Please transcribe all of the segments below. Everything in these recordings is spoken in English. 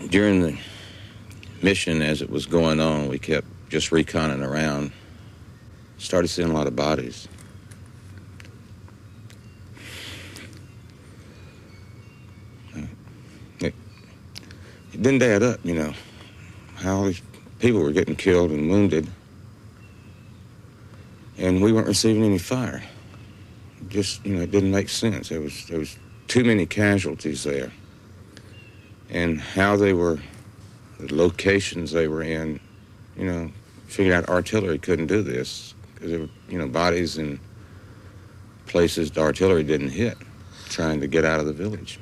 During the mission as it was going on, we kept just reconning around. Started seeing a lot of bodies. It didn't add up, you know, how all these people were getting killed and wounded, and we weren't receiving any fire. Just, you know, it didn't make sense. There was too many casualties there. And how they were, the locations they were in, you know, figured out artillery couldn't do this because there were, you know, bodies in places the artillery didn't hit, trying to get out of the village.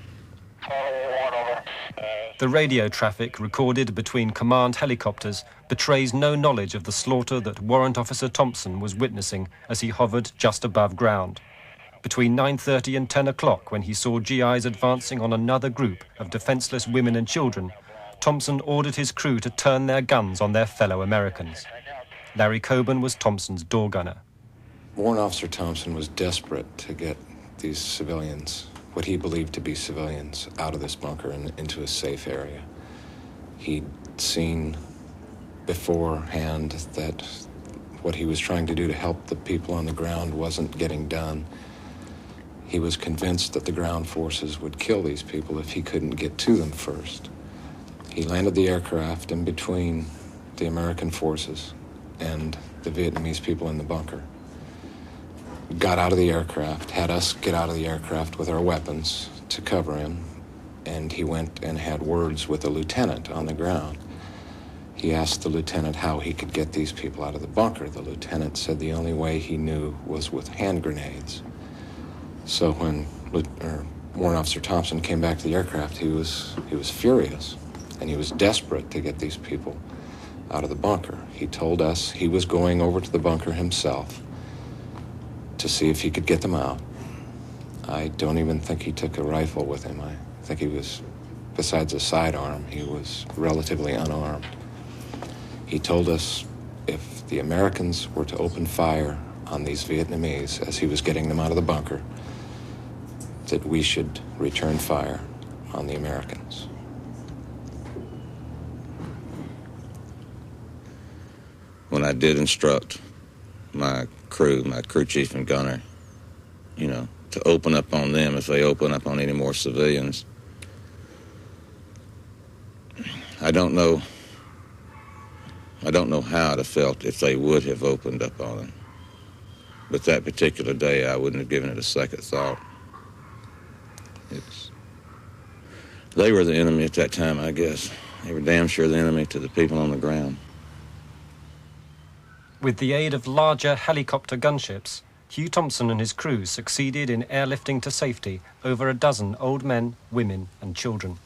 The radio traffic recorded between command helicopters betrays no knowledge of the slaughter that Warrant Officer Thompson was witnessing as he hovered just above ground. Between 9:30 and 10 o'clock, when he saw GIs advancing on another group of defenseless women and children, Thompson ordered his crew to turn their guns on their fellow Americans. Larry Coburn was Thompson's door gunner. Warrant Officer Thompson was desperate to get these civilians, what he believed to be civilians, out of this bunker and into a safe area. He'd seen beforehand that what he was trying to do to help the people on the ground wasn't getting done. He was convinced that the ground forces would kill these people if he couldn't get to them first. He landed the aircraft in between the American forces and the Vietnamese people in the bunker. Got out of the aircraft, had us get out of the aircraft with our weapons to cover him, and he went and had words with a lieutenant on the ground. He asked the lieutenant how he could get these people out of the bunker. The lieutenant said the only way he knew was with hand grenades. So when Warrant Officer Thompson came back to the aircraft, he was furious, and he was desperate to get these people out of the bunker. He told us he was going over to the bunker himself to see if he could get them out. I don't even think he took a rifle with him. I think he was, besides a sidearm, he was relatively unarmed. He told us if the Americans were to open fire on these Vietnamese as he was getting them out of the bunker, that we should return fire on the Americans. When I did instruct my crew chief and gunner, you know, to open up on them if they open up on any more civilians, I don't know how I'd have felt if they would have opened up on them. But that particular day, I wouldn't have given it a second thought. They were the enemy at that time, I guess. They were damn sure the enemy to the people on the ground. With the aid of larger helicopter gunships, Hugh Thompson and his crew succeeded in airlifting to safety over a dozen old men, women and children.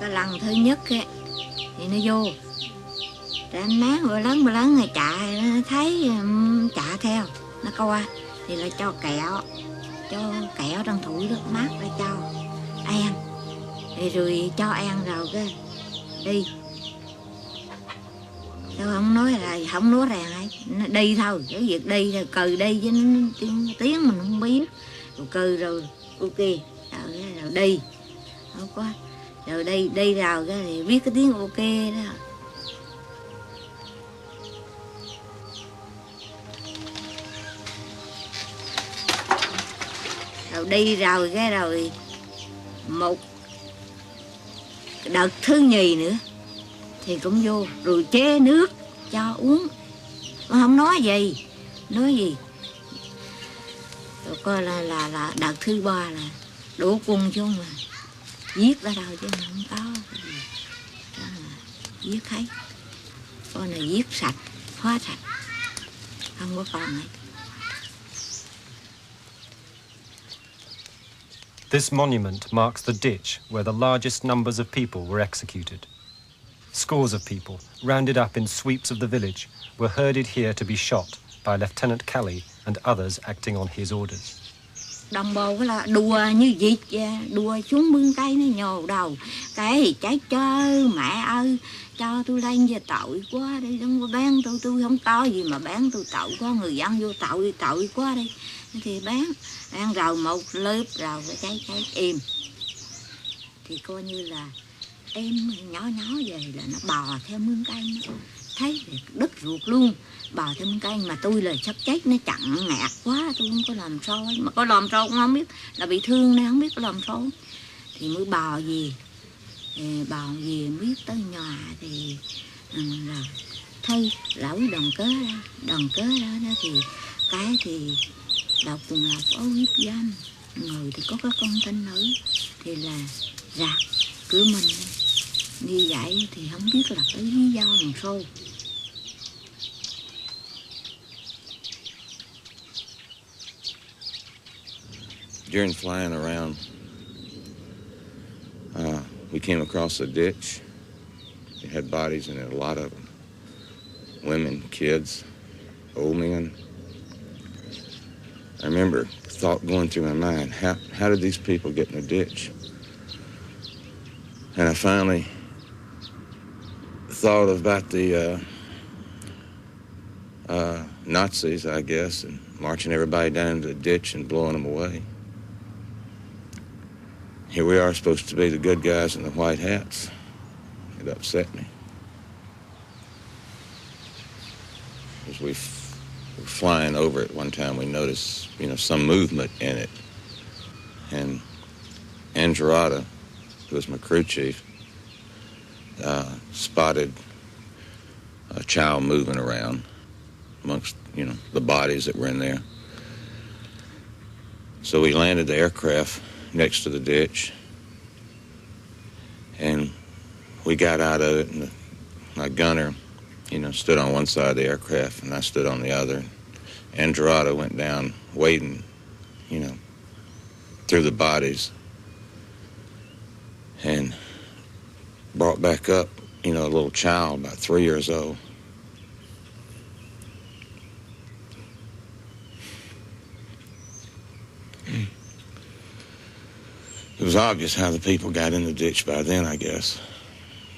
Cái lần thứ nhất ấy, thì nó vô. Rồi anh máng bữa lớn rồi chạy, nó thấy chạy theo, nó coi thì là cho kẹo trong thủi nước mát để cho ăn. Thì rồi cho ăn rồi cái đi. Tôi không nói rằng ấy, nó đi thôi, cái việc đi rồi cừ đi chứ tiếng mình không biết. Rồi cừ rồi ok, rồi đi. Không có. Rồi đi rồi cái thì biết cái tiếng ok đó. Rồi đi rồi cái rồi một đợt thứ nhì nữa thì cũng vô rồi chế nước cho uống. Mà không nói gì. Rồi coi là đợt thứ ba là đổ quân xuống mà. Giết ra đâu chứ không có gì. Đó là giết hết. Coi là giết sạch, hóa sạch. Không có còn ấy. This monument marks the ditch where the largest numbers of people were executed. Scores of people, rounded up in sweeps of the village, were herded here to be shot by Lieutenant Kelly and others acting on his orders. Đồng bào cái là đùa như vịt vậy, đùa xuống mương cây nó nhồ đầu. Cái thì chết chơi, mẹ ơi, cho tôi lên về tội quá đi, đừng có bán tôi không to gì mà bán tôi tội quá, người dân vô tội quá đi. Thì bán rồi một lớp rồi cái im. Thì coi như là em nhỏ về là nó bò theo mương cây nó. Thấy đứt ruột luôn, bò theo mương cây mà tôi là sắp chết, nó chặn ngạt quá, tôi không có làm sao ấy. Mà có làm sao cũng không biết, là bị thương nên không biết có làm sao. Thì mới bò về biết tới nhà thì là thấy lỗi đoàn kế đó thì cái thì đọc cùng là có hiếp dâm, người thì có cái con thanh nữ thì là rạc cửa mình như vậy thì không biết là cái lý do làm sao. During flying around, we came across a ditch. It had bodies in it, a lot of them. Women, kids, old men. I remember thought going through my mind, how did these people get in a ditch? And I finally thought about the Nazis, I guess, and marching everybody down into the ditch and blowing them away. Here we are supposed to be the good guys in the white hats. It upset me. As we were flying over it one time, we noticed, some movement in it. And Angelrada, who was my crew chief, spotted a child moving around amongst, the bodies that were in there. So we landed the aircraft next to the ditch, and we got out of it, and my gunner, stood on one side of the aircraft, and I stood on the other. Angelrada went down wading, through the bodies, and brought back up, a little child about 3 years old. It was obvious how the people got in the ditch by then, I guess.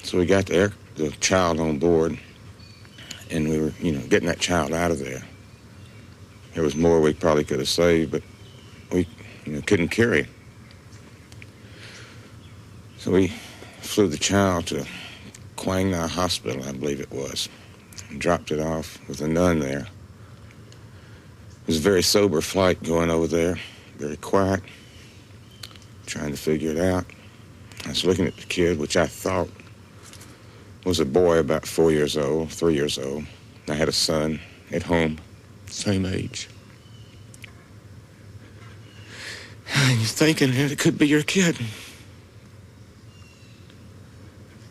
So we got the child on board, and we were, getting that child out of there. There was more we probably could have saved, but we, couldn't carry it. So we flew the child to Quang Nga Hospital, I believe it was, and dropped it off with a nun there. It was a very sober flight going over there, very quiet, trying to figure it out. I was looking at the kid, which I thought was a boy about 3 years old. I had a son at home, same age. And you're thinking that it could be your kid. It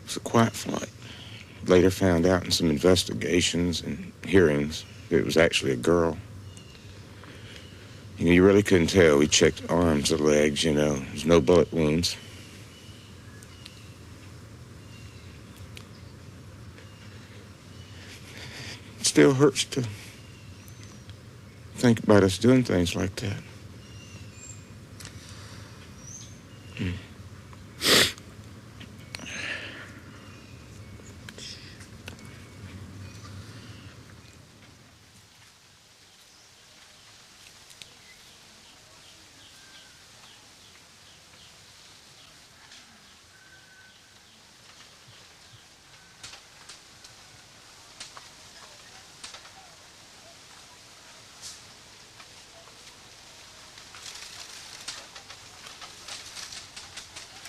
was a quiet flight. Later found out in some investigations and hearings that it was actually a girl. You really couldn't tell. We checked arms and legs, There's no bullet wounds. It still hurts to think about us doing things like that.